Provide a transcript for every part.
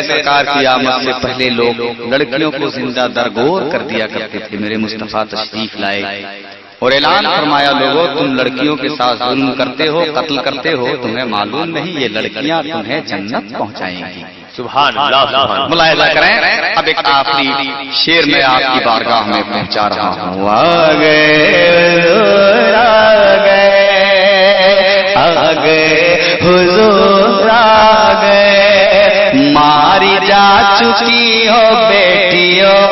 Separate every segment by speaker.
Speaker 1: سرکار کی آمد سے پہلے لوگ لڑکیوں کو زندہ درگور کر دیا کرتے تھے، میرے مصطفیٰ تشریف لائے اور اعلان فرمایا، لوگوں تم لڑکیوں کے ساتھ ظلم کرتے ہو، قتل کرتے ہو، تمہیں معلوم نہیں یہ لڑکیاں تمہیں جنت پہنچائیں گی۔
Speaker 2: سبحان اللہ۔
Speaker 1: ملاحظہ کریں، اب ایک آخری شعر میں آپ کی بارگاہ میں پہنچا رہا ہوں۔ آ گئے حضور آ گئے، ماری جا چکی ہو بیٹیوں،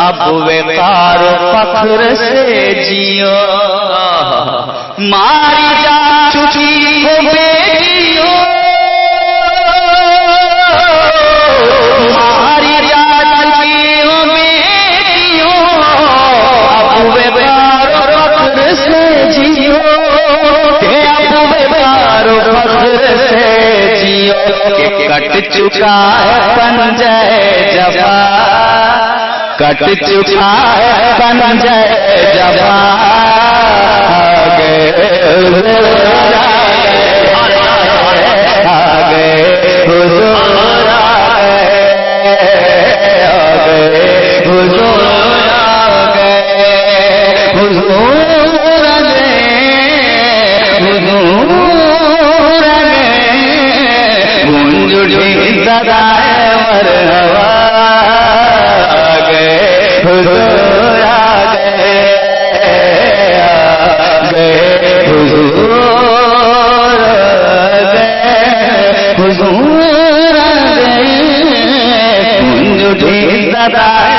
Speaker 1: اب وقار و فخر سے جیو، ماری جا چکی ہو بیٹیوں، ماری جا چکی ہو بیٹیوں، اب وقار و فخر سے جیو، اب وقار و فخر سے جیو، کٹ چکا ہے پنجہ جفا، کٹ چکا ہے پنجہ جفا، آ گئے حضور آ گئے حضور آ گئے حضور آ گئے حضور آ گئے حضور آ گئے، گونج اٹھی صدائے مرحبا، حضور آ گئے حضور آ گئے حضور آ گئے، گونج اٹھی صدائے